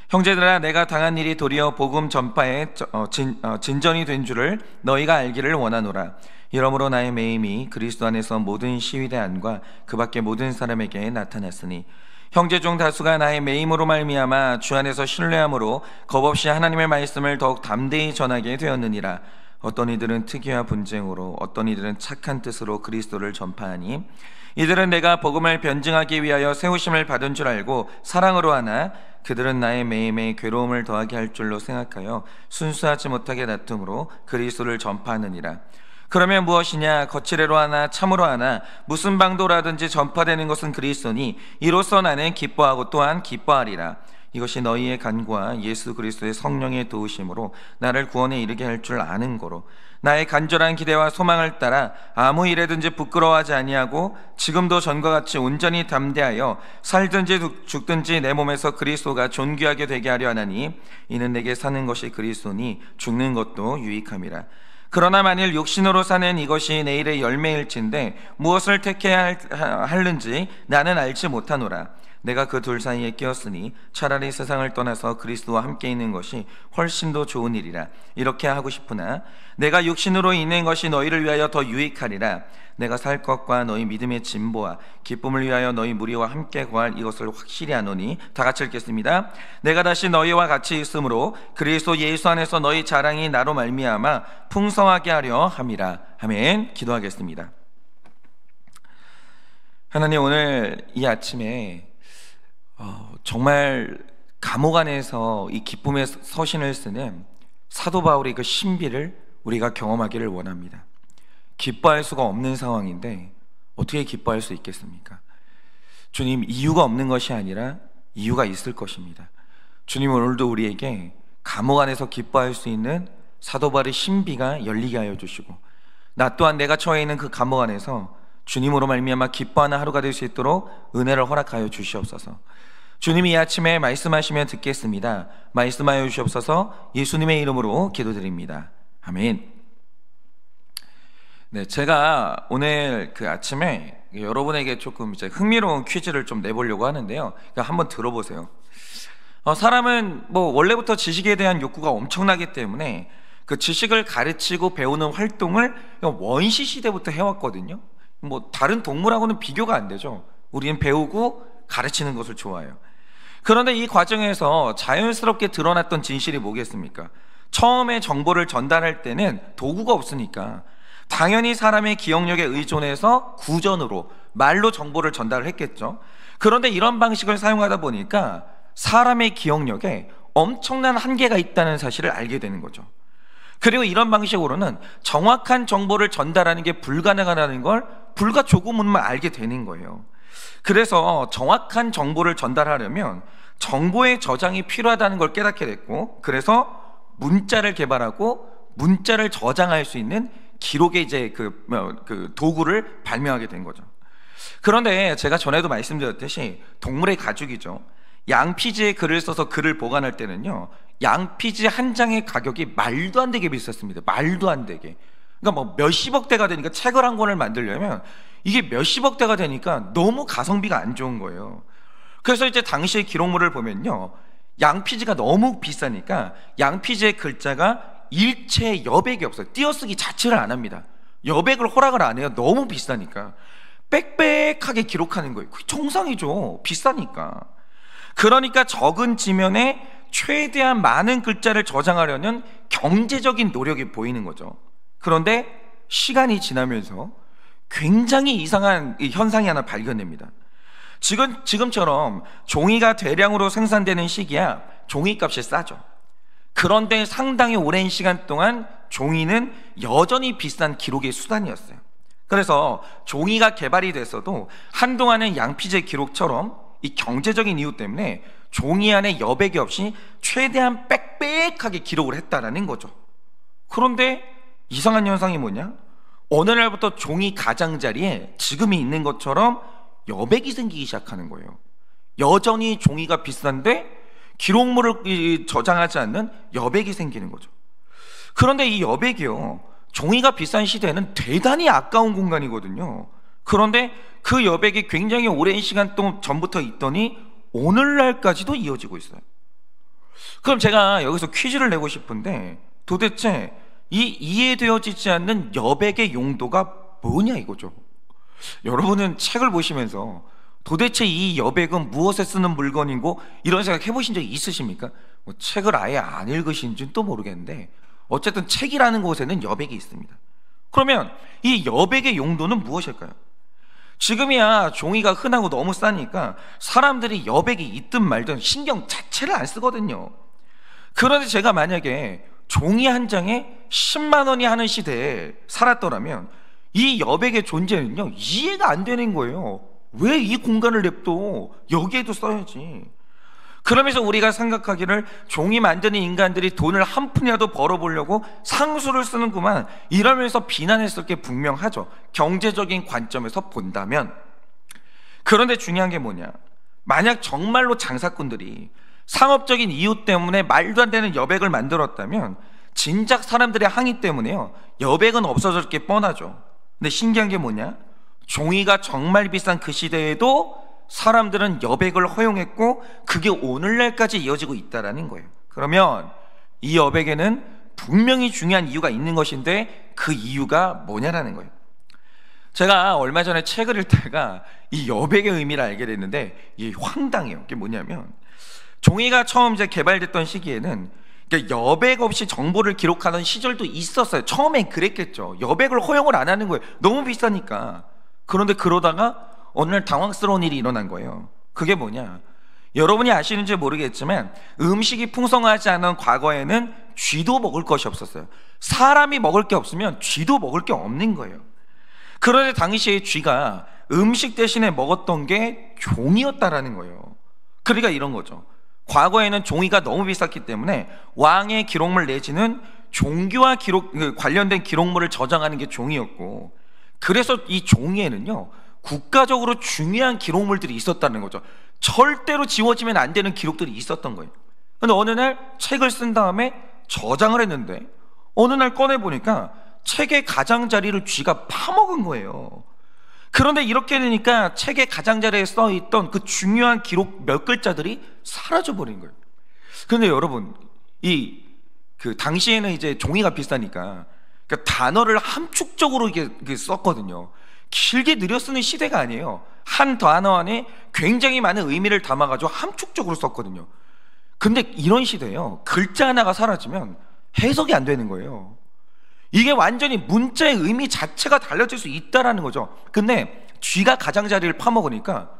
형제들아, 내가 당한 일이 도리어 복음 전파에 진전이 된 줄을 너희가 알기를 원하노라. 이러므로 나의 매임이 그리스도 안에서 모든 시위대 안과 그 밖의 모든 사람에게 나타났으니 형제 중 다수가 나의 매임으로 말미암아 주 안에서 신뢰함으로 겁없이 하나님의 말씀을 더욱 담대히 전하게 되었느니라. 어떤 이들은 특의와 분쟁으로, 어떤 이들은 착한 뜻으로 그리스도를 전파하니 이들은 내가 복음을 변증하기 위하여 세우심을 받은 줄 알고 사랑으로 하나 그들은 나의 매임에 괴로움을 더하게 할 줄로 생각하여 순수하지 못하게 다툼으로 그리스도를 전파하느니라. 그러면 무엇이냐? 거칠애로 하나 참으로 하나 무슨 방도라든지 전파되는 것은 그리스도니 이로써 나는 기뻐하고 또한 기뻐하리라. 이것이 너희의 간구와 예수 그리스도의 성령의 도우심으로 나를 구원에 이르게 할 줄 아는 거로 나의 간절한 기대와 소망을 따라 아무 일에든지 부끄러워하지 아니하고 지금도 전과 같이 온전히 담대하여 살든지 죽든지 내 몸에서 그리스도가 존귀하게 되게 하려 하나니 이는 내게 사는 것이 그리스도니 죽는 것도 유익함이라. 그러나 만일 육신으로 사는 이것이 내일의 열매일진데 무엇을 택해야 할는지 나는 알지 못하노라. 내가 그 둘 사이에 끼었으니 차라리 세상을 떠나서 그리스도와 함께 있는 것이 훨씬 더 좋은 일이라. 이렇게 하고 싶으나 내가 육신으로 있는 것이 너희를 위하여 더 유익하리라. 내가 살 것과 너희 믿음의 진보와 기쁨을 위하여 너희 무리와 함께 거할 이것을 확실히 아노니. 다 같이 읽겠습니다. 내가 다시 너희와 같이 있으므로 그리스도 예수 안에서 너희 자랑이 나로 말미암아 풍성하게 하려 함이라. 아멘. 기도하겠습니다. 하나님, 오늘 이 아침에 정말 감옥 안에서 이 기쁨의 서신을 쓰는 사도 바울의 그 신비를 우리가 경험하기를 원합니다. 기뻐할 수가 없는 상황인데 어떻게 기뻐할 수 있겠습니까? 주님, 이유가 없는 것이 아니라 이유가 있을 것입니다. 주님, 오늘도 우리에게 감옥 안에서 기뻐할 수 있는 사도 바울의 신비가 열리게 하여 주시고 나 또한 내가 처해 있는 그 감옥 안에서 주님으로 말미암아 기뻐하는 하루가 될 수 있도록 은혜를 허락하여 주시옵소서. 주님이 이 아침에 말씀하시면 듣겠습니다. 말씀하여 주시옵소서. 예수님의 이름으로 기도드립니다. 아멘. 네, 제가 오늘 그 아침에 여러분에게 조금 이제 흥미로운 퀴즈를 좀 내보려고 하는데요. 그러니까 한번 들어보세요. 사람은 뭐 원래부터 지식에 대한 욕구가 엄청나기 때문에 그 지식을 가르치고 배우는 활동을 원시 시대부터 해왔거든요. 뭐 다른 동물하고는 비교가 안 되죠. 우리는 배우고 가르치는 것을 좋아해요. 그런데 이 과정에서 자연스럽게 드러났던 진실이 뭐겠습니까? 처음에 정보를 전달할 때는 도구가 없으니까 당연히 사람의 기억력에 의존해서 구전으로 말로 정보를 전달을 했겠죠. 그런데 이런 방식을 사용하다 보니까 사람의 기억력에 엄청난 한계가 있다는 사실을 알게 되는 거죠. 그리고 이런 방식으로는 정확한 정보를 전달하는 게 불가능하다는 걸 불과 조금만 알게 되는 거예요. 그래서 정확한 정보를 전달하려면 정보의 저장이 필요하다는 걸 깨닫게 됐고, 그래서 문자를 개발하고 문자를 저장할 수 있는 기록의 이제 그 도구를 발명하게 된 거죠. 그런데 제가 전에도 말씀드렸듯이 동물의 가죽이죠. 양피지에 글을 써서 글을 보관할 때는요, 양피지 한 장의 가격이 말도 안 되게 비쌌습니다. 말도 안 되게. 그러니까 뭐 몇십억 대가 되니까 책을 한 권을 만들려면 이게 몇십억 대가 되니까 너무 가성비가 안 좋은 거예요. 그래서 이제 당시의 기록물을 보면요, 양피지가 너무 비싸니까 양피지의 글자가 일체 여백이 없어요. 띄어쓰기 자체를 안 합니다. 여백을 허락을 안 해요. 너무 비싸니까. 빽빽하게 기록하는 거예요. 그게 정상이죠. 비싸니까. 그러니까 적은 지면에 최대한 많은 글자를 저장하려는 경제적인 노력이 보이는 거죠. 그런데 시간이 지나면서 굉장히 이상한 현상이 하나 발견됩니다. 지금처럼 종이가 대량으로 생산되는 시기야 종이값이 싸죠. 그런데 상당히 오랜 시간 동안 종이는 여전히 비싼 기록의 수단이었어요. 그래서 종이가 개발이 됐어도 한동안은 양피지 기록처럼 이 경제적인 이유 때문에 종이 안에 여백이 없이 최대한 빽빽하게 기록을 했다라는 거죠. 그런데 이상한 현상이 뭐냐? 어느 날부터 종이 가장자리에 지금이 있는 것처럼 여백이 생기기 시작하는 거예요. 여전히 종이가 비싼데 기록물을 저장하지 않는 여백이 생기는 거죠. 그런데 이 여백이요, 종이가 비싼 시대에는 대단히 아까운 공간이거든요. 그런데 그 여백이 굉장히 오랜 시간 동안 전부터 있더니 오늘날까지도 이어지고 있어요. 그럼 제가 여기서 퀴즈를 내고 싶은데, 도대체 이 이해되어지지 않는 여백의 용도가 뭐냐 이거죠. 여러분은 책을 보시면서 도대체 이 여백은 무엇에 쓰는 물건이고 이런 생각 해보신 적 있으십니까? 뭐 책을 아예 안 읽으신지는 또 모르겠는데, 어쨌든 책이라는 곳에는 여백이 있습니다. 그러면 이 여백의 용도는 무엇일까요? 지금이야 종이가 흔하고 너무 싸니까 사람들이 여백이 있든 말든 신경 자체를 안 쓰거든요. 그런데 제가 만약에 종이 한 장에 10만 원이 하는 시대에 살았더라면 이 여백의 존재는요 이해가 안 되는 거예요. 왜 이 공간을 냅둬? 여기에도 써야지. 그러면서 우리가 생각하기를 종이 만드는 인간들이 돈을 한 푼이라도 벌어보려고 상수를 쓰는구만, 이러면서 비난했을 게 분명하죠. 경제적인 관점에서 본다면. 그런데 중요한 게 뭐냐, 만약 정말로 장사꾼들이 상업적인 이유 때문에 말도 안 되는 여백을 만들었다면 진작 사람들의 항의 때문에요 여백은 없어질 게 뻔하죠. 근데 신기한 게 뭐냐, 종이가 정말 비싼 그 시대에도 사람들은 여백을 허용했고 그게 오늘날까지 이어지고 있다는 거예요. 그러면 이 여백에는 분명히 중요한 이유가 있는 것인데 그 이유가 뭐냐라는 거예요. 제가 얼마 전에 책을 읽다가 이 여백의 의미를 알게 됐는데 이게 황당해요. 이게 뭐냐면, 종이가 처음 이제 개발됐던 시기에는 여백 없이 정보를 기록하는 시절도 있었어요. 처음엔 그랬겠죠. 여백을 허용을 안 하는 거예요. 너무 비싸니까. 그런데 그러다가 어느 날 당황스러운 일이 일어난 거예요. 그게 뭐냐, 여러분이 아시는지 모르겠지만 음식이 풍성하지 않은 과거에는 쥐도 먹을 것이 없었어요. 사람이 먹을 게 없으면 쥐도 먹을 게 없는 거예요. 그런데 당시에 쥐가 음식 대신에 먹었던 게 종이었다라는 거예요. 그러니까 이런 거죠. 과거에는 종이가 너무 비쌌기 때문에 왕의 기록물 내지는 종교와 관련된 기록물을 저장하는 게 종이었고, 그래서 이 종이에는요 국가적으로 중요한 기록물들이 있었다는 거죠. 절대로 지워지면 안 되는 기록들이 있었던 거예요. 근데 어느 날 책을 쓴 다음에 저장을 했는데 어느 날 꺼내보니까 책의 가장자리를 쥐가 파먹은 거예요. 그런데 이렇게 되니까 책의 가장자리에 써있던 그 중요한 기록 몇 글자들이 사라져버린 거예요. 그런데 여러분, 당시에는 이제 종이가 비싸니까 그러니까 단어를 함축적으로 이게 썼거든요. 길게 늘여 쓰는 시대가 아니에요. 한 단어 안에 굉장히 많은 의미를 담아가지고 함축적으로 썼거든요. 근데 이런 시대에요 글자 하나가 사라지면 해석이 안 되는 거예요. 이게 완전히 문자의 의미 자체가 달라질 수 있다는 거죠. 근데 쥐가 가장자리를 파먹으니까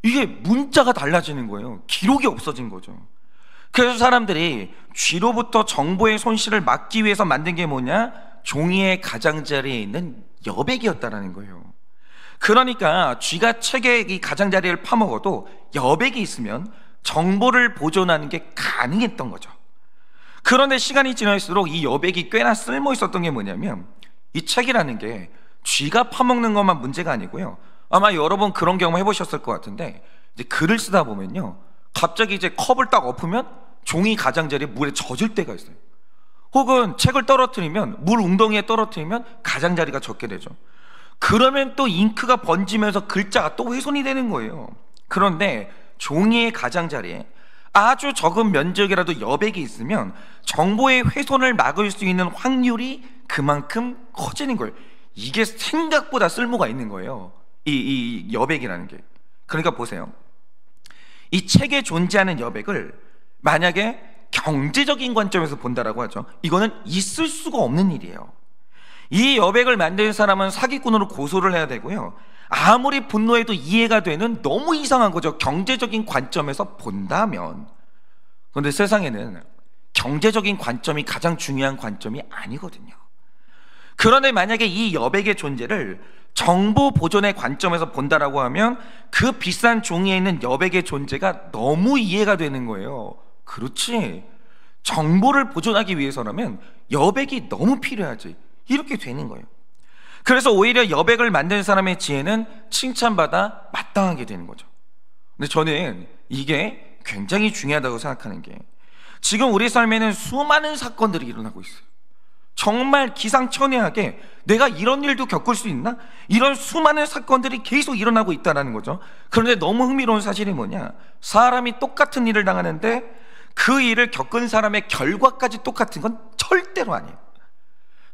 이게 문자가 달라지는 거예요. 기록이 없어진 거죠. 그래서 사람들이 쥐로부터 정보의 손실을 막기 위해서 만든 게 뭐냐, 종이의 가장자리에 있는 여백이었다라는 거예요. 그러니까 쥐가 책의 이 가장자리를 파먹어도 여백이 있으면 정보를 보존하는 게 가능했던 거죠. 그런데 시간이 지날수록 이 여백이 꽤나 쓸모 있었던 게 뭐냐면, 이 책이라는 게 쥐가 파먹는 것만 문제가 아니고요, 아마 여러분 그런 경험 해보셨을 것 같은데, 이제 글을 쓰다 보면요 갑자기 이제 컵을 딱 엎으면 종이 가장자리에 물에 젖을 때가 있어요. 혹은 책을 떨어뜨리면, 물 웅덩이에 떨어뜨리면 가장자리가 젖게 되죠. 그러면 또 잉크가 번지면서 글자가 또 훼손이 되는 거예요. 그런데 종이의 가장자리에 아주 적은 면적이라도 여백이 있으면 정보의 훼손을 막을 수 있는 확률이 그만큼 커지는 거예요. 이게 생각보다 쓸모가 있는 거예요, 이 여백이라는 게. 그러니까 보세요, 이 책에 존재하는 여백을 만약에 경제적인 관점에서 본다라고 하죠. 이거는 있을 수가 없는 일이에요. 이 여백을 만든 사람은 사기꾼으로 고소를 해야 되고요, 아무리 분노해도 이해가 되는 너무 이상한 거죠, 경제적인 관점에서 본다면. 그런데 세상에는 경제적인 관점이 가장 중요한 관점이 아니거든요. 그런데 만약에 이 여백의 존재를 정보 보존의 관점에서 본다라고 하면 그 비싼 종이에 있는 여백의 존재가 너무 이해가 되는 거예요. 그렇지, 정보를 보존하기 위해서라면 여백이 너무 필요하지, 이렇게 되는 거예요. 그래서 오히려 여백을 만든 사람의 지혜는 칭찬받아 마땅하게 되는 거죠. 근데 저는 이게 굉장히 중요하다고 생각하는 게, 지금 우리 삶에는 수많은 사건들이 일어나고 있어요. 정말 기상천외하게 내가 이런 일도 겪을 수 있나? 이런 수많은 사건들이 계속 일어나고 있다는 거죠. 그런데 너무 흥미로운 사실이 뭐냐, 사람이 똑같은 일을 당하는데 그 일을 겪은 사람의 결과까지 똑같은 건 절대로 아니에요.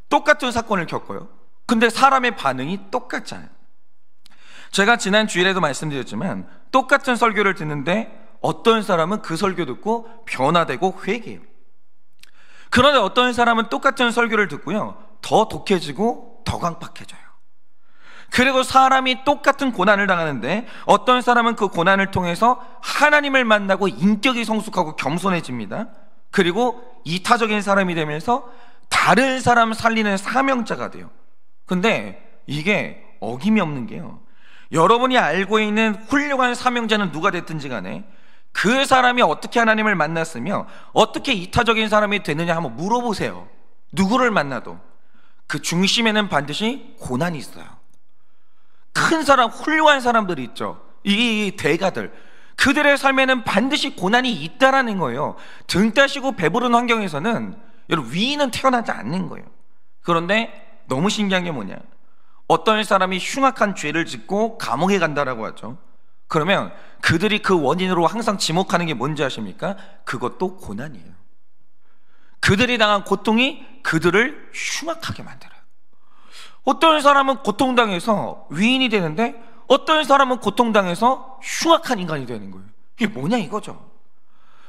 똑같은 사건을 겪어요. 근데 사람의 반응이 똑같잖아요. 제가 지난 주일에도 말씀드렸지만 똑같은 설교를 듣는데 어떤 사람은 그 설교 듣고 변화되고 회개해요. 그런데 어떤 사람은 똑같은 설교를 듣고요, 더 독해지고 더 강팍해져요. 그리고 사람이 똑같은 고난을 당하는데 어떤 사람은 그 고난을 통해서 하나님을 만나고 인격이 성숙하고 겸손해집니다. 그리고 이타적인 사람이 되면서 다른 사람 살리는 사명자가 돼요. 근데 이게 어김이 없는 게요, 여러분이 알고 있는 훌륭한 사명자는 누가 됐든지 간에 그 사람이 어떻게 하나님을 만났으며 어떻게 이타적인 사람이 됐느냐 한번 물어보세요. 누구를 만나도 그 중심에는 반드시 고난이 있어요. 큰 사람, 훌륭한 사람들이 있죠. 이 대가들, 그들의 삶에는 반드시 고난이 있다라는 거예요. 등 따시고 배부른 환경에서는 여러분 위인은 태어나지 않는 거예요. 그런데 너무 신기한 게 뭐냐, 어떤 사람이 흉악한 죄를 짓고 감옥에 간다라고 하죠. 그러면 그들이 그 원인으로 항상 지목하는 게 뭔지 아십니까? 그것도 고난이에요. 그들이 당한 고통이 그들을 흉악하게 만들어요. 어떤 사람은 고통당해서 위인이 되는데 어떤 사람은 고통당해서 흉악한 인간이 되는 거예요. 이게 뭐냐 이거죠.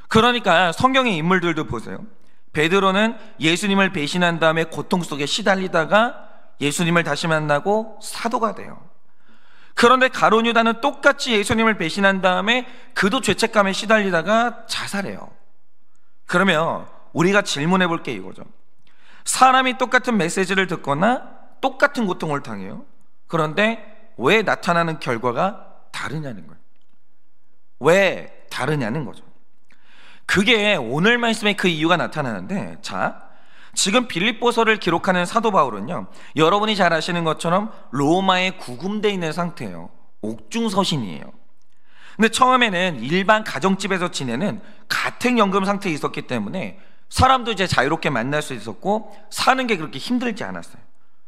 그러니까 성경의 인물들도 보세요. 베드로는 예수님을 배신한 다음에 고통 속에 시달리다가 예수님을 다시 만나고 사도가 돼요. 그런데 가룟 유다는 똑같이 예수님을 배신한 다음에 그도 죄책감에 시달리다가 자살해요. 그러면 우리가 질문해 볼 게 이거죠. 사람이 똑같은 메시지를 듣거나 똑같은 고통을 당해요. 그런데 왜 나타나는 결과가 다르냐는 거예요. 왜 다르냐는 거죠. 그게 오늘 말씀에 그 이유가 나타나는데, 자, 지금 빌립보서를 기록하는 사도 바울은요, 여러분이 잘 아시는 것처럼 로마에 구금되어 있는 상태예요. 옥중서신이에요. 근데 처음에는 일반 가정집에서 지내는 가택연금 상태에 있었기 때문에 사람도 이제 자유롭게 만날 수 있었고 사는 게 그렇게 힘들지 않았어요.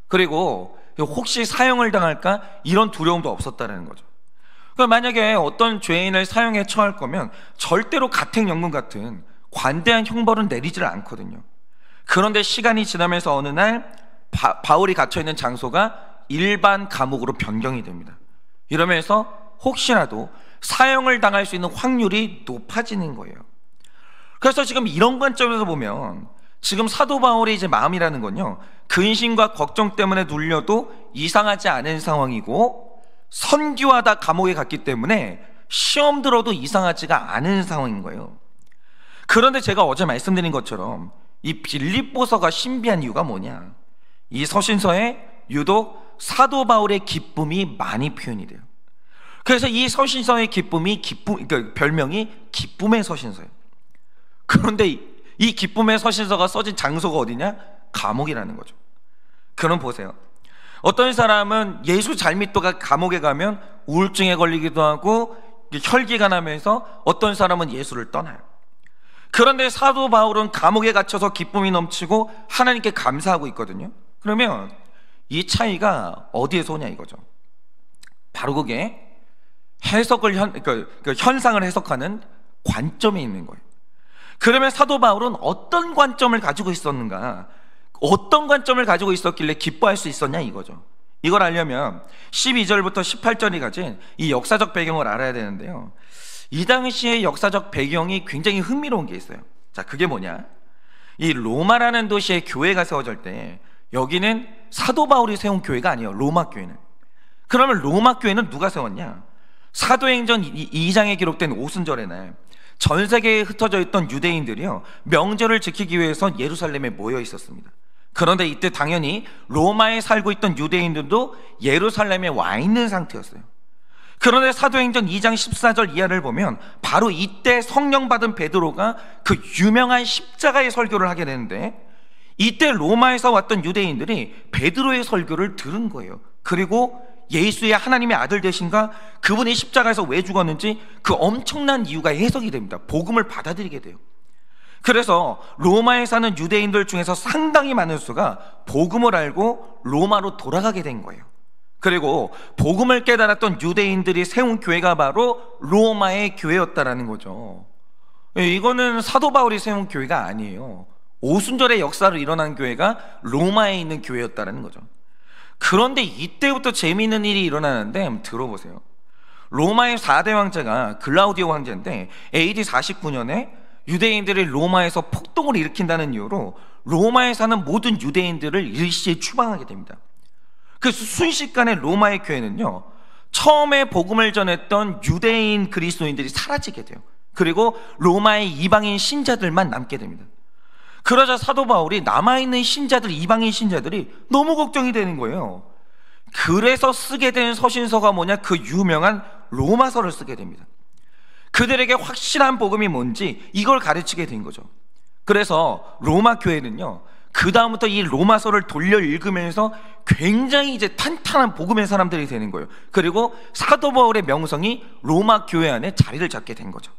그리고 혹시 사형을 당할까 이런 두려움도 없었다는 거죠. 그러니까 만약에 어떤 죄인을 사형에 처할 거면 절대로 가택연금 같은 관대한 형벌은 내리지를 않거든요. 그런데 시간이 지나면서 어느 날 바울이 갇혀있는 장소가 일반 감옥으로 변경이 됩니다. 이러면서 혹시라도 사형을 당할 수 있는 확률이 높아지는 거예요. 그래서 지금 이런 관점에서 보면 지금 사도 바울의 이제 마음이라는 건요, 근심과 걱정 때문에 눌려도 이상하지 않은 상황이고 선교하다 감옥에 갔기 때문에 시험 들어도 이상하지가 않은 상황인 거예요. 그런데 제가 어제 말씀드린 것처럼 이 빌립보서가 신비한 이유가 뭐냐, 이 서신서에 유독 사도 바울의 기쁨이 많이 표현이 돼요. 그래서 이 서신서의 그러니까 별명이 기쁨의 서신서예요. 그런데 이 기쁨의 서신서가 써진 장소가 어디냐? 감옥이라는 거죠. 그럼 보세요. 어떤 사람은 예수 잘 믿다가 감옥에 가면 우울증에 걸리기도 하고 혈기가 나면서 어떤 사람은 예수를 떠나요. 그런데 사도 바울은 감옥에 갇혀서 기쁨이 넘치고 하나님께 감사하고 있거든요. 그러면 이 차이가 어디에서 오냐 이거죠. 바로 그게 현상을 해석하는 관점에 있는 거예요. 그러면 사도 바울은 어떤 관점을 가지고 있었는가, 어떤 관점을 가지고 있었길래 기뻐할 수 있었냐 이거죠. 이걸 알려면 12절부터 18절이 가진 이 역사적 배경을 알아야 되는데요, 이 당시의 역사적 배경이 굉장히 흥미로운 게 있어요. 자, 그게 뭐냐, 이 로마라는 도시에 교회가 세워질 때 여기는 사도 바울이 세운 교회가 아니에요. 로마 교회는. 그러면 로마 교회는 누가 세웠냐? 사도행전 2장에 기록된 오순절의 날 전 세계에 흩어져 있던 유대인들이요, 명절을 지키기 위해서 예루살렘에 모여 있었습니다. 그런데 이때 당연히 로마에 살고 있던 유대인들도 예루살렘에 와 있는 상태였어요. 그런데 사도행전 2장 14절 이하를 보면 바로 이때 성령 받은 베드로가 그 유명한 십자가의 설교를 하게 되는데, 이때 로마에서 왔던 유대인들이 베드로의 설교를 들은 거예요. 그리고 예수의 하나님의 아들 되신가, 그분이 십자가에서 왜 죽었는지 그 엄청난 이유가 해석이 됩니다. 복음을 받아들이게 돼요. 그래서 로마에 사는 유대인들 중에서 상당히 많은 수가 복음을 알고 로마로 돌아가게 된 거예요. 그리고 복음을 깨달았던 유대인들이 세운 교회가 바로 로마의 교회였다라는 거죠. 이거는 사도 바울이 세운 교회가 아니에요. 오순절의 역사로 일어난 교회가 로마에 있는 교회였다는 거죠. 그런데 이때부터 재미있는 일이 일어나는데 한번 들어보세요. 로마의 4대 왕자가 글라우디오 황제인데 AD 49년에 유대인들이 로마에서 폭동을 일으킨다는 이유로 로마에 사는 모든 유대인들을 일시에 추방하게 됩니다. 그래서 순식간에 로마의 교회는요, 처음에 복음을 전했던 유대인 그리스도인들이 사라지게 돼요. 그리고 로마의 이방인 신자들만 남게 됩니다. 그러자 사도 바울이 남아있는 신자들, 이방인 신자들이 너무 걱정이 되는 거예요. 그래서 쓰게 된 서신서가 뭐냐? 그 유명한 로마서를 쓰게 됩니다. 그들에게 확실한 복음이 뭔지 이걸 가르치게 된 거죠. 그래서 로마 교회는요, 그 다음부터 이 로마서를 돌려 읽으면서 굉장히 이제 탄탄한 복음의 사람들이 되는 거예요. 그리고 사도 바울의 명성이 로마 교회 안에 자리를 잡게 된 거죠.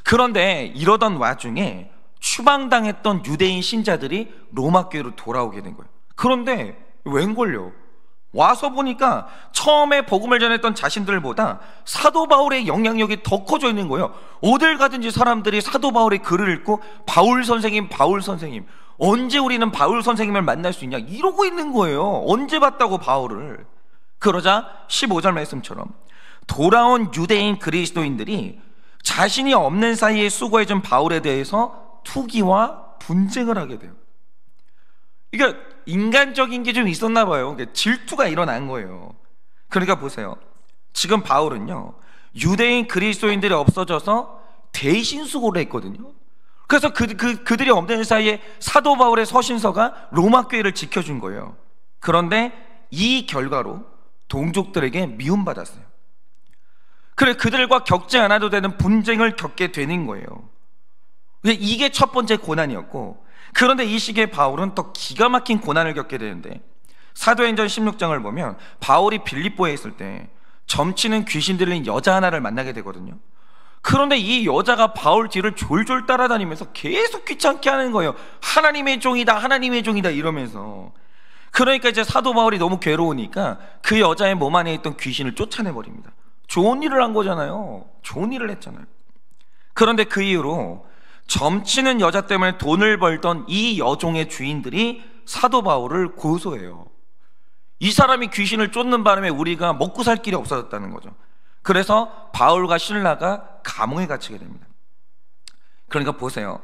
그런데 이러던 와중에 추방당했던 유대인 신자들이 로마 교회로 돌아오게 된 거예요. 그런데 웬걸요? 와서 보니까 처음에 복음을 전했던 자신들보다 사도 바울의 영향력이 더 커져 있는 거예요. 어딜 가든지 사람들이 사도 바울의 글을 읽고 바울 선생님, 바울 선생님, 언제 우리는 바울 선생님을 만날 수 있냐 이러고 있는 거예요. 언제 봤다고 바울을. 그러자 15절 말씀처럼 돌아온 유대인 그리스도인들이 자신이 없는 사이에 수고해준 바울에 대해서 투기와 분쟁을 하게 돼요. 이게 인간적인 게 좀 있었나 봐요. 질투가 일어난 거예요. 그러니까 보세요. 지금 바울은요, 유대인 그리스도인들이 없어져서 대신 수고를 했거든요. 그래서 그들이 없는 사이에 사도 바울의 서신서가 로마 교회를 지켜준 거예요. 그런데 이 결과로 동족들에게 미움받았어요. 그래, 그들과 겪지 않아도 되는 분쟁을 겪게 되는 거예요. 이게 첫 번째 고난이었고, 그런데 이 시기에 바울은 더 기가 막힌 고난을 겪게 되는데, 사도행전 16장을 보면 바울이 빌립보에 있을 때 점치는 귀신 들린 여자 하나를 만나게 되거든요. 그런데 이 여자가 바울 뒤를 졸졸 따라다니면서 계속 귀찮게 하는 거예요. 하나님의 종이다, 하나님의 종이다 이러면서. 그러니까 이제 사도 바울이 너무 괴로우니까 그 여자의 몸 안에 있던 귀신을 쫓아내버립니다. 좋은 일을 한 거잖아요. 좋은 일을 했잖아요. 그런데 그 이후로 점치는 여자 때문에 돈을 벌던 이 여종의 주인들이 사도 바울을 고소해요. 이 사람이 귀신을 쫓는 바람에 우리가 먹고 살 길이 없어졌다는 거죠. 그래서 바울과 실라가 감옥에 갇히게 됩니다. 그러니까 보세요.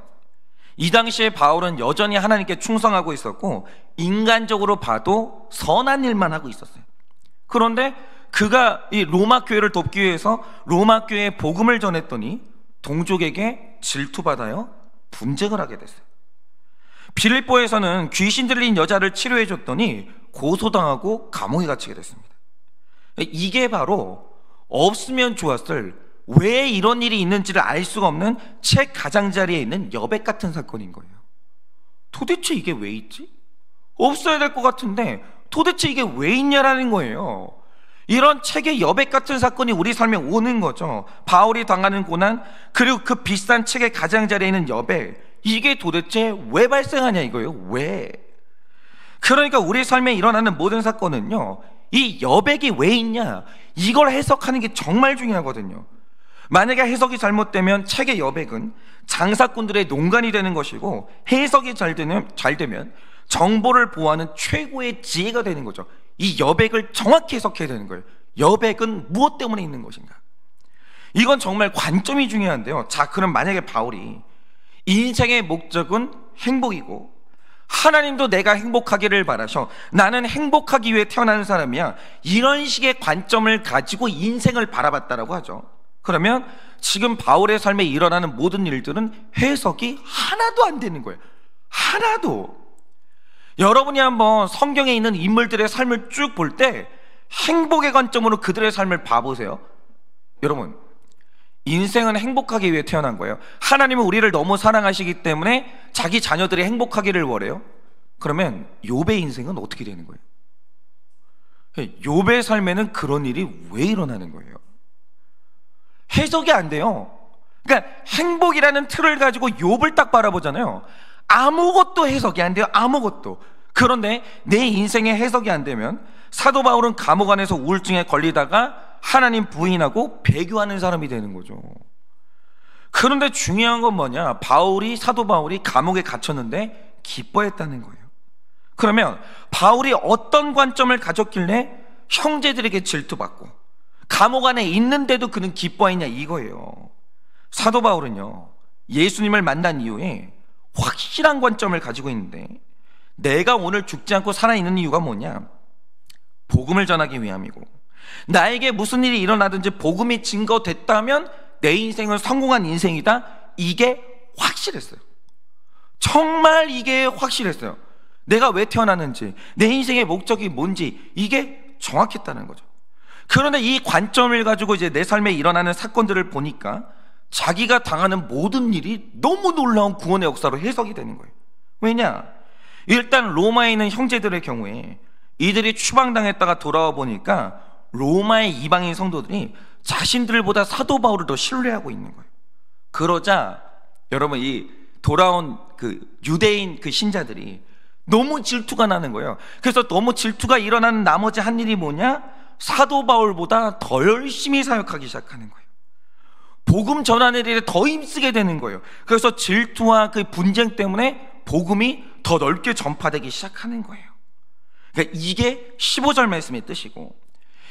이 당시에 바울은 여전히 하나님께 충성하고 있었고 인간적으로 봐도 선한 일만 하고 있었어요. 그런데 그가 이 로마 교회를 돕기 위해서 로마 교회에 복음을 전했더니 동족에게 질투받아요 분쟁을 하게 됐어요. 빌립보에서는 귀신 들린 여자를 치료해 줬더니 고소당하고 감옥에 갇히게 됐습니다. 이게 바로 없으면 좋았을, 왜 이런 일이 있는지를 알 수가 없는 책 가장자리에 있는 여백 같은 사건인 거예요. 도대체 이게 왜 있지? 없어야 될 것 같은데 도대체 이게 왜 있냐라는 거예요. 이런 책의 여백 같은 사건이 우리 삶에 오는 거죠. 바울이 당하는 고난, 그리고 그 비싼 책의 가장자리에 있는 여백, 이게 도대체 왜 발생하냐 이거예요. 왜? 그러니까 우리 삶에 일어나는 모든 사건은요, 이 여백이 왜 있냐, 이걸 해석하는 게 정말 중요하거든요. 만약에 해석이 잘못되면 책의 여백은 장사꾼들의 농간이 되는 것이고, 해석이 잘 되면 정보를 보호하는 최고의 지혜가 되는 거죠. 이 여백을 정확히 해석해야 되는 거예요. 여백은 무엇 때문에 있는 것인가? 이건 정말 관점이 중요한데요. 자, 그럼 만약에 바울이 인생의 목적은 행복이고 하나님도 내가 행복하기를 바라셔, 나는 행복하기 위해 태어난 사람이야, 이런 식의 관점을 가지고 인생을 바라봤다라고 하죠. 그러면 지금 바울의 삶에 일어나는 모든 일들은 해석이 하나도 안 되는 거예요. 하나도. 여러분이 한번 성경에 있는 인물들의 삶을 쭉 볼 때 행복의 관점으로 그들의 삶을 봐보세요. 여러분, 인생은 행복하기 위해 태어난 거예요. 하나님은 우리를 너무 사랑하시기 때문에 자기 자녀들이 행복하기를 원해요. 그러면 욥의 인생은 어떻게 되는 거예요? 욥의 삶에는 그런 일이 왜 일어나는 거예요? 해석이 안 돼요. 그러니까 행복이라는 틀을 가지고 욥을 딱 바라보잖아요. 아무것도 해석이 안 돼요. 아무것도. 그런데 내 인생에 해석이 안 되면 사도 바울은 감옥 안에서 우울증에 걸리다가 하나님 부인하고 배교하는 사람이 되는 거죠. 그런데 중요한 건 뭐냐? 사도 바울이 감옥에 갇혔는데 기뻐했다는 거예요. 그러면 바울이 어떤 관점을 가졌길래 형제들에게 질투받고 감옥 안에 있는데도 그는 기뻐했냐, 이거예요. 사도 바울은요, 예수님을 만난 이후에 확실한 관점을 가지고 있는데, 내가 오늘 죽지 않고 살아있는 이유가 뭐냐? 복음을 전하기 위함이고, 나에게 무슨 일이 일어나든지 복음이 증거됐다면 내 인생은 성공한 인생이다. 이게 확실했어요. 정말 이게 확실했어요. 내가 왜 태어났는지, 내 인생의 목적이 뭔지, 이게 정확했다는 거죠. 그런데 이 관점을 가지고 이제 내 삶에 일어나는 사건들을 보니까 자기가 당하는 모든 일이 너무 놀라운 구원의 역사로 해석이 되는 거예요. 왜냐? 일단 로마에 있는 형제들의 경우에 이들이 추방당했다가 돌아와 보니까 로마의 이방인 성도들이 자신들보다 사도 바울을 더 신뢰하고 있는 거예요. 그러자 여러분, 이 돌아온 그 유대인 그 신자들이 너무 질투가 나는 거예요. 그래서 너무 질투가 일어나는 나머지 한 일이 뭐냐? 사도 바울보다 더 열심히 사역하기 시작하는 거예요. 복음 전하는 일에 더 힘쓰게 되는 거예요. 그래서 질투와 그 분쟁 때문에 복음이 더 넓게 전파되기 시작하는 거예요. 그러니까 이게 15절 말씀의 뜻이고,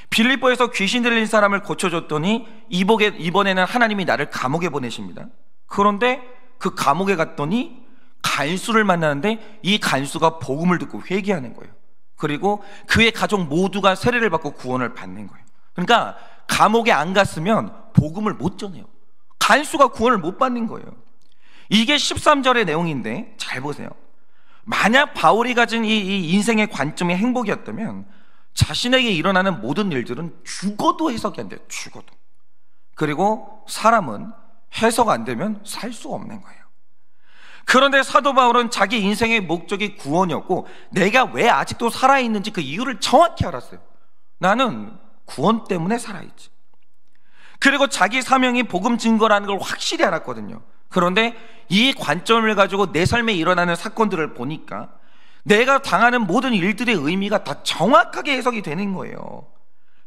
빌립보에서 귀신 들린 사람을 고쳐줬더니 이번에는 하나님이 나를 감옥에 보내십니다. 그런데 그 감옥에 갔더니 간수를 만나는데 이 간수가 복음을 듣고 회개하는 거예요. 그리고 그의 가족 모두가 세례를 받고 구원을 받는 거예요. 그러니까 감옥에 안 갔으면 복음을 못 전해요. 간수가 구원을 못 받는 거예요. 이게 13절의 내용인데 잘 보세요. 만약 바울이 가진 이 인생의 관점이 행복이었다면 자신에게 일어나는 모든 일들은 죽어도 해석이 안 돼요. 죽어도. 그리고 사람은 해석 안 되면 살 수가 없는 거예요. 그런데 사도 바울은 자기 인생의 목적이 구원이었고, 내가 왜 아직도 살아있는지 그 이유를 정확히 알았어요. 나는 구원 때문에 살아있지. 그리고 자기 사명이 복음 증거라는 걸 확실히 알았거든요. 그런데 이 관점을 가지고 내 삶에 일어나는 사건들을 보니까 내가 당하는 모든 일들의 의미가 다 정확하게 해석이 되는 거예요.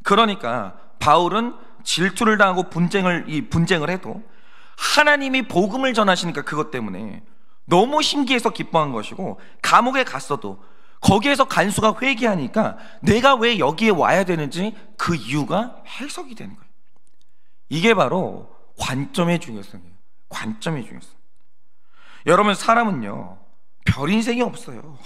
그러니까 바울은 질투를 당하고 분쟁을 해도 하나님이 복음을 전하시니까 그것 때문에 너무 신기해서 기뻐한 것이고, 감옥에 갔어도 거기에서 간수가 회개하니까 내가 왜 여기에 와야 되는지 그 이유가 해석이 되는 거예요. 이게 바로 관점의 중요성이에요. 관점의 중요성. 여러분, 사람은요 별 인생이 없어요.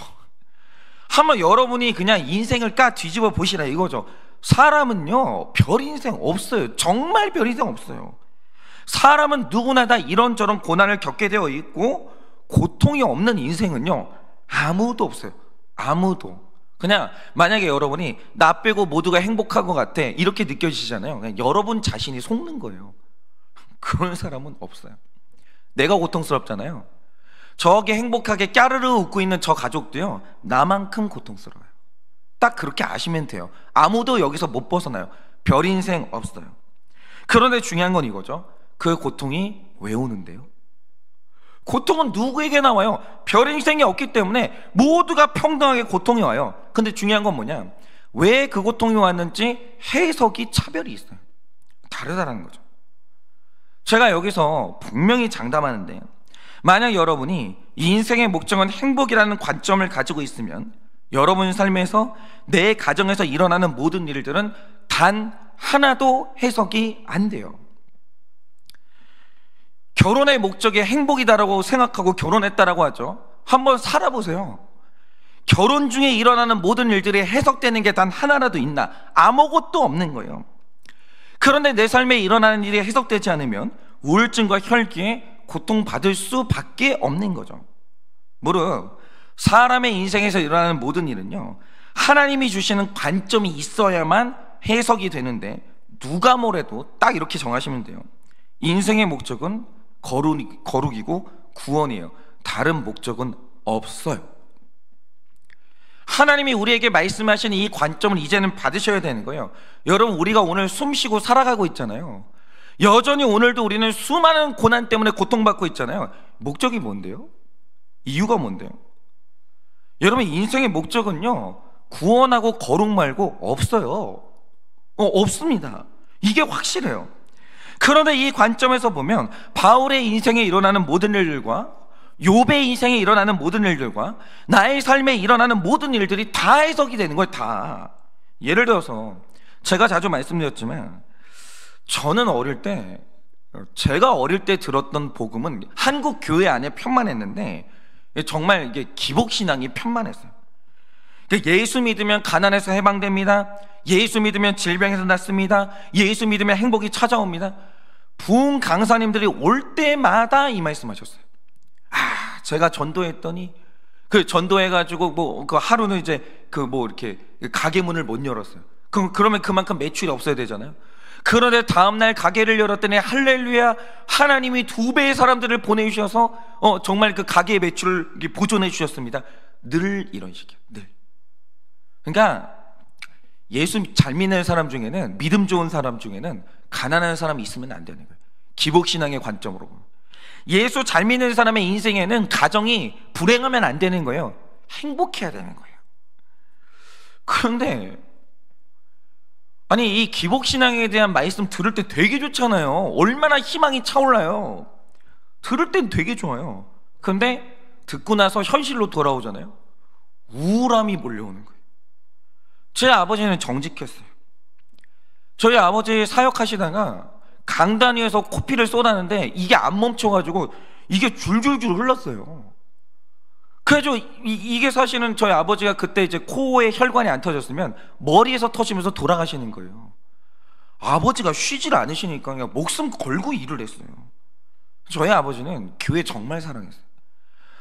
한번 여러분이 그냥 인생을 뒤집어 보시라 이거죠. 사람은요 별 인생 없어요. 정말 별 인생 없어요. 사람은 누구나 다 이런저런 고난을 겪게 되어 있고, 고통이 없는 인생은요 아무도 없어요. 아무도. 그냥 만약에 여러분이 나 빼고 모두가 행복한 것 같아 이렇게 느껴지잖아요. 그냥 여러분 자신이 속는 거예요. 그런 사람은 없어요. 내가 고통스럽잖아요. 저기 행복하게 까르르 웃고 있는 저 가족도요 나만큼 고통스러워요. 딱 그렇게 아시면 돼요. 아무도 여기서 못 벗어나요. 별 인생 없어요. 그런데 중요한 건 이거죠. 그 고통이 왜 오는데요? 고통은 누구에게나 와요. 별 인생이 없기 때문에 모두가 평등하게 고통이 와요. 근데 중요한 건 뭐냐? 왜 그 고통이 왔는지 해석이 차별이 있어요. 다르다는 거죠. 제가 여기서 분명히 장담하는데, 만약 여러분이 이 인생의 목적은 행복이라는 관점을 가지고 있으면 여러분 삶에서 내 가정에서 일어나는 모든 일들은 단 하나도 해석이 안 돼요. 결혼의 목적이 행복이다라고 생각하고 결혼했다라고 하죠. 한번 살아보세요. 결혼 중에 일어나는 모든 일들이 해석되는 게 단 하나라도 있나? 아무것도 없는 거예요. 그런데 내 삶에 일어나는 일이 해석되지 않으면 우울증과 혈기에 고통받을 수밖에 없는 거죠. 무릇 사람의 인생에서 일어나는 모든 일은요 하나님이 주시는 관점이 있어야만 해석이 되는데, 누가 뭐래도 딱 이렇게 정하시면 돼요. 인생의 목적은 거룩이고 구원이에요. 다른 목적은 없어요. 하나님이 우리에게 말씀하신 이 관점을 이제는 받으셔야 되는 거예요. 여러분, 우리가 오늘 숨 쉬고 살아가고 있잖아요. 여전히 오늘도 우리는 수많은 고난 때문에 고통받고 있잖아요. 목적이 뭔데요? 이유가 뭔데요? 여러분, 인생의 목적은요 구원하고 거룩 말고 없어요. 없습니다. 이게 확실해요. 그런데 이 관점에서 보면 바울의 인생에 일어나는 모든 일들과 욥의 인생에 일어나는 모든 일들과 나의 삶에 일어나는 모든 일들이 다 해석이 되는 거예요. 다. 예를 들어서 제가 자주 말씀드렸지만, 저는 어릴 때, 제가 어릴 때 들었던 복음은 한국 교회 안에 편만했는데 정말 이게 기복신앙이 편만했어요. 예수 믿으면 가난에서 해방됩니다. 예수 믿으면 질병에서 낫습니다. 예수 믿으면 행복이 찾아옵니다. 부흥 강사님들이 올 때마다 이 말씀하셨어요. 제가 전도했더니 전도해가지고 그 하루는 이제 이렇게 가게 문을 못 열었어요. 그러면 그만큼 매출이 없어야 되잖아요. 그런데 다음날 가게를 열었더니 할렐루야, 하나님이 2배의 사람들을 보내주셔서 정말 그 가게의 매출을 보존해 주셨습니다. 늘 이런 식이에요. 늘. 그러니까 예수 잘 믿는 사람 중에는, 믿음 좋은 사람 중에는 가난한 사람이 있으면 안 되는 거예요. 기복신앙의 관점으로 보면. 예수 잘 믿는 사람의 인생에는 가정이 불행하면 안 되는 거예요. 행복해야 되는 거예요. 그런데 아니, 이 기복신앙에 대한 말씀 들을 때 되게 좋잖아요. 얼마나 희망이 차올라요. 들을 땐 되게 좋아요. 그런데 듣고 나서 현실로 돌아오잖아요. 우울함이 몰려오는 거예요. 제 아버지는 정직했어요. 저희 아버지 사역하시다가 강단 위에서 코피를 쏟았는데 이게 안 멈춰가지고 이게 줄줄줄 흘렀어요. 그래서 이게 사실은 저희 아버지가 그때 이제 코에 혈관이 안 터졌으면 머리에서 터지면서 돌아가시는 거예요. 아버지가 쉬질 않으시니까 그냥 목숨 걸고 일을 했어요. 저희 아버지는 교회 정말 사랑했어요.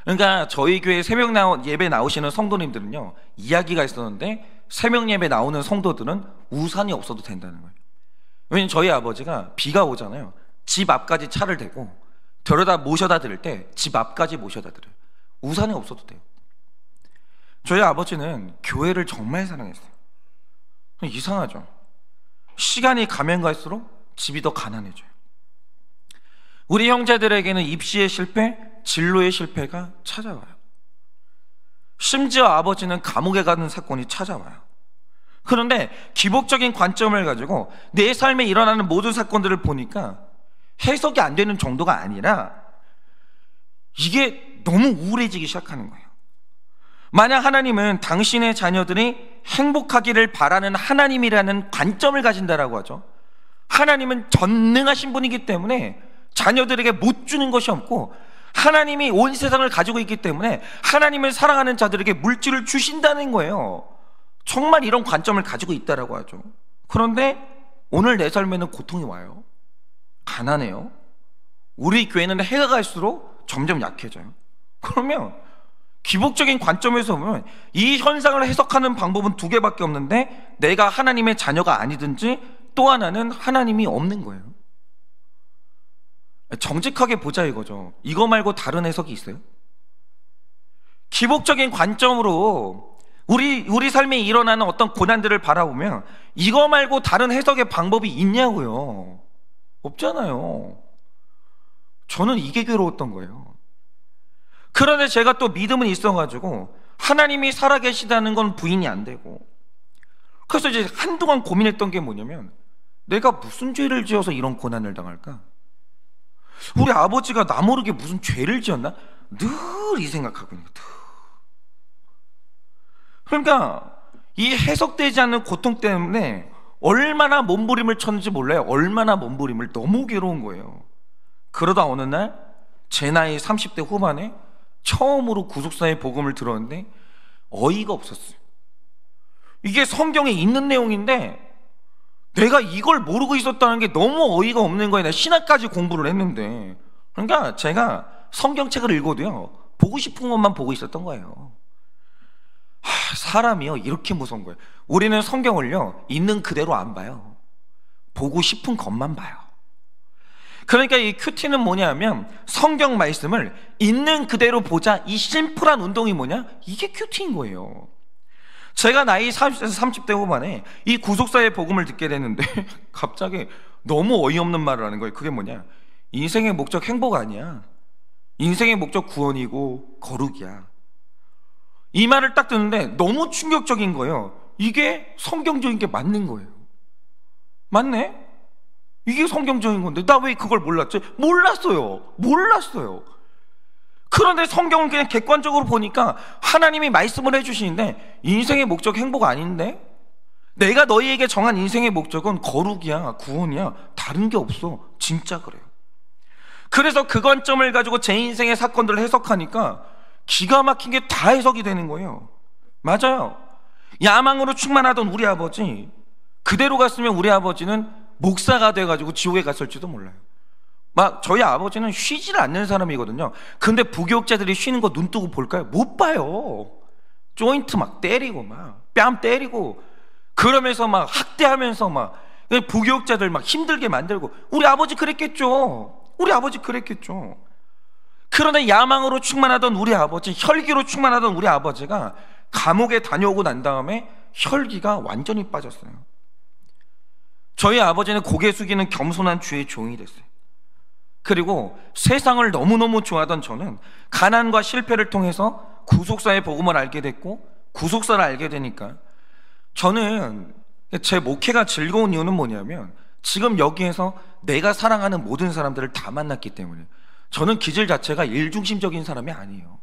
그러니까 저희 교회 새벽 예배 나오시는 성도님들은요, 이야기가 있었는데 새벽 예배 나오는 성도들은 우산이 없어도 된다는 거예요. 왜냐면 저희 아버지가 비가 오잖아요. 집 앞까지 차를 대고 데려다 모셔다 드릴 때 집 앞까지 모셔다 드려요. 우산이 없어도 돼요. 저희 아버지는 교회를 정말 사랑했어요. 이상하죠? 시간이 가면 갈수록 집이 더 가난해져요. 우리 형제들에게는 입시의 실패, 진로의 실패가 찾아와요. 심지어 아버지는 감옥에 가는 사건이 찾아와요. 그런데 기복적인 관점을 가지고 내 삶에 일어나는 모든 사건들을 보니까 해석이 안 되는 정도가 아니라 이게 너무 우울해지기 시작하는 거예요. 만약 하나님은 당신의 자녀들이 행복하기를 바라는 하나님이라는 관점을 가진다라고 하죠. 하나님은 전능하신 분이기 때문에 자녀들에게 못 주는 것이 없고, 하나님이 온 세상을 가지고 있기 때문에 하나님을 사랑하는 자들에게 물질을 주신다는 거예요. 정말 이런 관점을 가지고 있다라고 하죠. 그런데 오늘 내 삶에는 고통이 와요. 가난해요. 우리 교회는 해가 갈수록 점점 약해져요. 그러면 기복적인 관점에서 보면 이 현상을 해석하는 방법은 2개밖에 없는데, 내가 하나님의 자녀가 아니든지 또 하나는 하나님이 없는 거예요. 정직하게 보자 이거죠. 이거 말고 다른 해석이 있어요? 기복적인 관점으로 우리 삶에 일어나는 어떤 고난들을 바라보면 이거 말고 다른 해석의 방법이 있냐고요. 없잖아요. 저는 이게 괴로웠던 거예요. 그런데 제가 또 믿음은 있어가지고 하나님이 살아계시다는 건 부인이 안 되고, 그래서 이제 한동안 고민했던 게 뭐냐면, 내가 무슨 죄를 지어서 이런 고난을 당할까? 우리 아버지가 나 모르게 무슨 죄를 지었나? 늘 이 생각하고 있는 거예요. 그러니까 이 해석되지 않는 고통 때문에 얼마나 몸부림을 쳤는지 몰라요. 얼마나 몸부림을, 너무 괴로운 거예요. 그러다 어느 날 제 나이 30대 후반에 처음으로 구속사의 복음을 들었는데 어이가 없었어요. 이게 성경에 있는 내용인데 내가 이걸 모르고 있었다는 게 너무 어이가 없는 거예요. 내가 신학까지 공부를 했는데. 그러니까 제가 성경책을 읽어도요, 보고 싶은 것만 보고 있었던 거예요. 사람이요, 이렇게 무서운 거예요. 우리는 성경을요, 있는 그대로 안 봐요. 보고 싶은 것만 봐요. 그러니까 이 큐티는 뭐냐면, 성경 말씀을 있는 그대로 보자, 이 심플한 운동이 뭐냐? 이게 큐티인 거예요. 제가 나이 40에서 30대 후반에 이 구속사의 복음을 듣게 됐는데 갑자기 너무 어이없는 말을 하는 거예요. 그게 뭐냐? 인생의 목적 행복 아니야. 인생의 목적 구원이고 거룩이야. 이 말을 딱 듣는데 너무 충격적인 거예요. 이게 성경적인 게 맞는 거예요. 맞네? 이게 성경적인 건데 나 왜 그걸 몰랐지? 몰랐어요. 그런데 성경을 그냥 객관적으로 보니까 하나님이 말씀을 해주시는데 인생의 목적 행복 아닌데? 내가 너희에게 정한 인생의 목적은 거룩이야, 구원이야, 다른 게 없어. 진짜 그래요. 그래서 그 관점을 가지고 제 인생의 사건들을 해석하니까 기가 막힌 게 다 해석이 되는 거예요. 맞아요. 야망으로 충만하던 우리 아버지, 그대로 갔으면 우리 아버지는 목사가 돼가지고 지옥에 갔을지도 몰라요. 막 저희 아버지는 쉬질 않는 사람이거든요. 근데 부교육자들이 쉬는 거 눈 뜨고 볼까요? 못 봐요. 조인트 막 때리고 막 뺨 때리고 그러면서 막 학대하면서 막 부교육자들 막 힘들게 만들고. 우리 아버지 그랬겠죠. 그러나 야망으로 충만하던 우리 아버지, 혈기로 충만하던 우리 아버지가 감옥에 다녀오고 난 다음에 혈기가 완전히 빠졌어요. 저희 아버지는 고개 숙이는 겸손한 주의 종이 됐어요. 그리고 세상을 너무너무 좋아하던 저는 가난과 실패를 통해서 구속사의 복음을 알게 됐고, 구속사를 알게 되니까 저는 제 목회가 즐거운 이유는 뭐냐면 지금 여기에서 내가 사랑하는 모든 사람들을 다 만났기 때문에. 저는 기질 자체가 일중심적인 사람이 아니에요.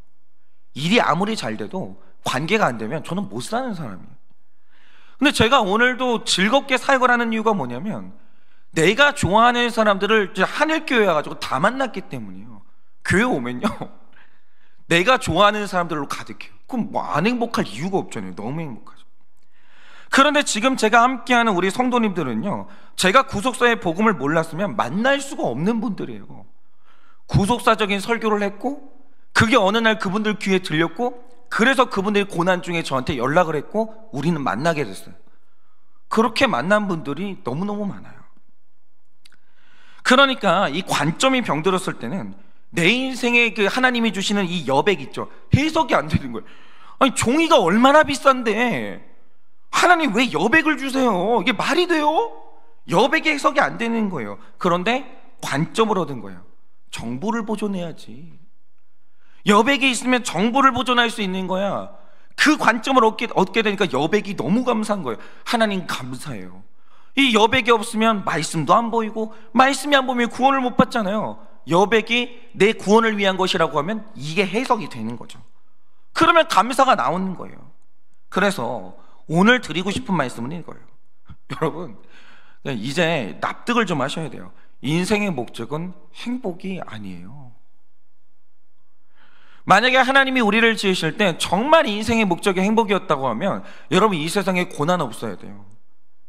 일이 아무리 잘 돼도 관계가 안 되면 저는 못 사는 사람이에요. 근데 제가 오늘도 즐겁게 살고 하는 이유가 뭐냐면 내가 좋아하는 사람들을 하늘교회 와가지고 다 만났기 때문이에요. 교회 오면요 내가 좋아하는 사람들로 가득해요. 그럼 뭐 안 행복할 이유가 없잖아요. 너무 행복하죠. 그런데 지금 제가 함께하는 우리 성도님들은요, 제가 구속사의 복음을 몰랐으면 만날 수가 없는 분들이에요. 구속사적인 설교를 했고, 그게 어느 날 그분들 귀에 들렸고, 그래서 그분들이 고난 중에 저한테 연락을 했고 우리는 만나게 됐어요. 그렇게 만난 분들이 너무너무 많아요. 그러니까 이 관점이 병들었을 때는 내 인생에 그 하나님이 주시는 이 여백 있죠, 해석이 안 되는 거예요. 아니 종이가 얼마나 비싼데 하나님 왜 여백을 주세요? 이게 말이 돼요? 여백이 해석이 안 되는 거예요. 그런데 관점을 얻은 거예요. 정보를 보존해야지. 여백이 있으면 정보를 보존할 수 있는 거야. 그 관점을 얻게 되니까 여백이 너무 감사한 거예요. 하나님 감사해요. 이 여백이 없으면 말씀도 안 보이고, 말씀이 안 보이면 구원을 못 받잖아요. 여백이 내 구원을 위한 것이라고 하면 이게 해석이 되는 거죠. 그러면 감사가 나오는 거예요. 그래서 오늘 드리고 싶은 말씀은 이거예요. 여러분, 이제 납득을 좀 하셔야 돼요. 인생의 목적은 행복이 아니에요. 만약에 하나님이 우리를 지으실 때 정말 인생의 목적이 행복이었다고 하면 여러분 이 세상에 고난 없어야 돼요.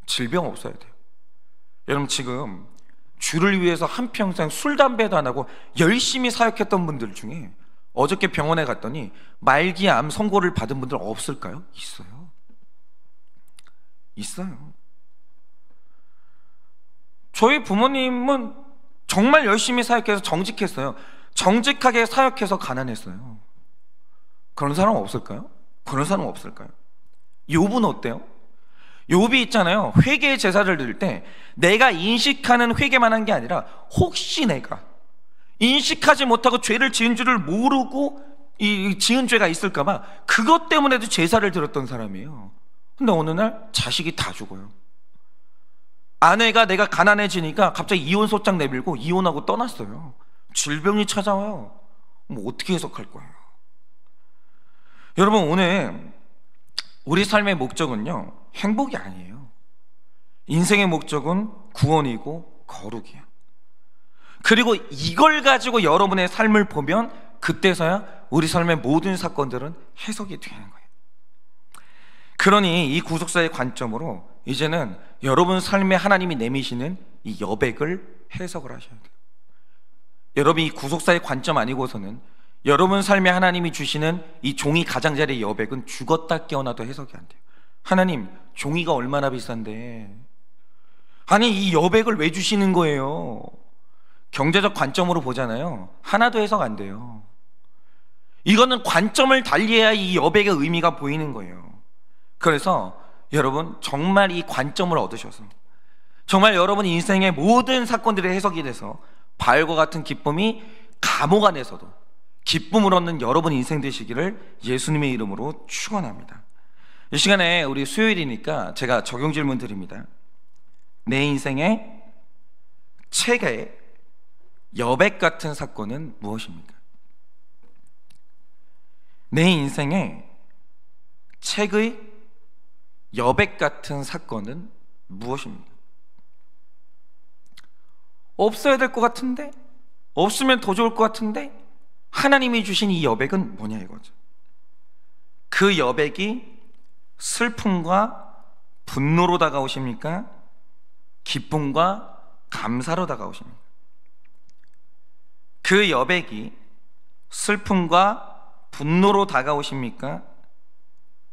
질병 없어야 돼요. 여러분 지금 주를 위해서 한평생 술, 담배도 안 하고 열심히 사역했던 분들 중에 어저께 병원에 갔더니 말기 암 선고를 받은 분들 없을까요? 있어요. 저희 부모님은 정말 열심히 사역해서 정직했어요. 정직하게 사역해서 가난했어요. 그런 사람 없을까요? 욥은 어때요? 욥이 있잖아요, 회개의 제사를 드릴 때 내가 인식하는 회개만 한 게 아니라 혹시 내가 인식하지 못하고 죄를 지은 줄을 모르고 이 지은 죄가 있을까 봐 그것 때문에도 제사를 드렸던 사람이에요. 근데 어느 날 자식이 다 죽어요. 아내가 내가 가난해지니까 갑자기 이혼 소장 내밀고 이혼하고 떠났어요. 질병이 찾아와요. 뭐 어떻게 해석할 거예요? 여러분 오늘 우리 삶의 목적은요, 행복이 아니에요. 인생의 목적은 구원이고 거룩이에요. 그리고 이걸 가지고 여러분의 삶을 보면 그때서야 우리 삶의 모든 사건들은 해석이 되는 거예요. 그러니 이 구속사의 관점으로 이제는 여러분 삶에 하나님이 내미시는 이 여백을 해석을 하셔야 돼요. 여러분 이 구속사의 관점 아니고서는 여러분 삶에 하나님이 주시는 이 종이 가장자리의 여백은 죽었다 깨어나도 해석이 안 돼요. 하나님 종이가 얼마나 비싼데, 아니 이 여백을 왜 주시는 거예요? 경제적 관점으로 보잖아요. 하나도 해석 안 돼요. 이거는 관점을 달리해야 이 여백의 의미가 보이는 거예요. 그래서 여러분 정말 이 관점을 얻으셔서 정말 여러분 인생의 모든 사건들의 해석이 돼서 바알과 같은 기쁨이 감옥 안에서도 기쁨을 얻는 여러분 인생 되시기를 예수님의 이름으로 축원합니다. 이 시간에 우리 수요일이니까 제가 적용 질문 드립니다. 내 인생에 책의 여백 같은 사건은 무엇입니까? 내 인생에 책의 여백 같은 사건은 무엇입니까? 없어야 될 것 같은데, 없으면 더 좋을 것 같은데, 하나님이 주신 이 여백은 뭐냐 이거죠. 그 여백이 슬픔과 분노로 다가오십니까? 기쁨과 감사로 다가오십니까? 그 여백이 슬픔과 분노로 다가오십니까?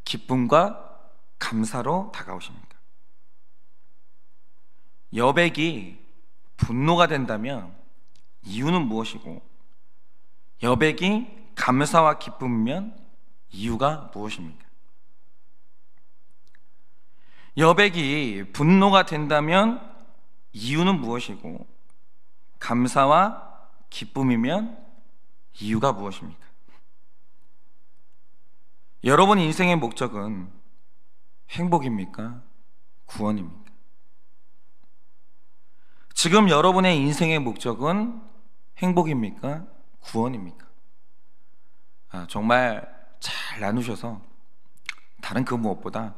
기쁨과 감사로 다가오십니까? 여백이 분노가 된다면 이유는 무엇이고, 여백이 감사와 기쁨이면 이유가 무엇입니까? 여백이 분노가 된다면 이유는 무엇이고, 감사와 기쁨이면 이유가 무엇입니까? 여러분 인생의 목적은 행복입니까? 구원입니까? 지금 여러분의 인생의 목적은 행복입니까? 구원입니까? 정말 잘 나누셔서 다른 그 무엇보다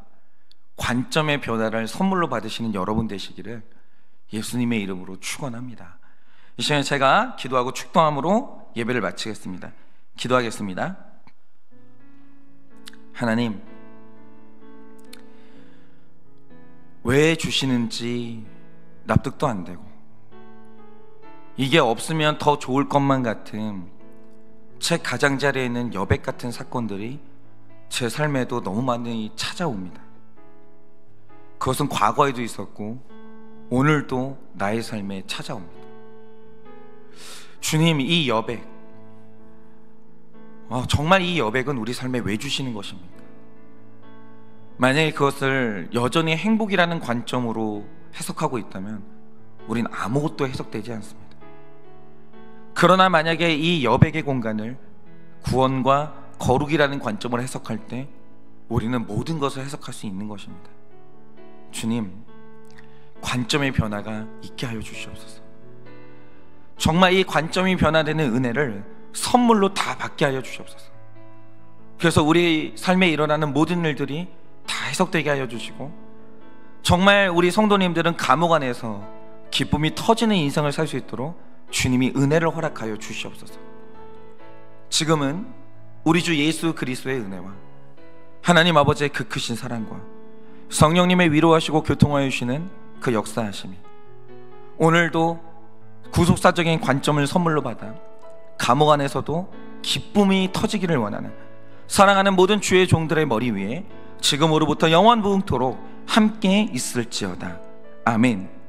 관점의 변화를 선물로 받으시는 여러분 되시기를 예수님의 이름으로 축원합니다. 이 시간에 제가 기도하고 축도함으로 예배를 마치겠습니다. 기도하겠습니다. 하나님, 왜 주시는지 납득도 안 되고, 이게 없으면 더 좋을 것만 같은 제 가장자리에 있는 여백 같은 사건들이 제 삶에도 너무 많이 찾아옵니다. 그것은 과거에도 있었고 오늘도 나의 삶에 찾아옵니다. 주님, 이 여백, 정말 이 여백은 우리 삶에 왜 주시는 것입니까? 만약에 그것을 여전히 행복이라는 관점으로 해석하고 있다면 우린 아무것도 해석되지 않습니다. 그러나 만약에 이 여백의 공간을 구원과 거룩이라는 관점으로 해석할 때 우리는 모든 것을 해석할 수 있는 것입니다. 주님, 관점의 변화가 있게 하여 주시옵소서. 정말 이 관점이 변화되는 은혜를 선물로 다 받게 하여 주시옵소서. 그래서 우리 삶에 일어나는 모든 일들이 다 해석되게 하여 주시고, 정말 우리 성도님들은 감옥 안에서 기쁨이 터지는 인생을 살 수 있도록 주님이 은혜를 허락하여 주시옵소서. 지금은 우리 주 예수 그리스도의 은혜와 하나님 아버지의 그 크신 사랑과 성령님의 위로하시고 교통하여 주시는 그 역사하심이 오늘도 구속사적인 관점을 선물로 받아 감옥 안에서도 기쁨이 터지기를 원하는 사랑하는 모든 주의 종들의 머리 위에 지금으로부터 영원부흥토록 함께 있을지어다. 아멘.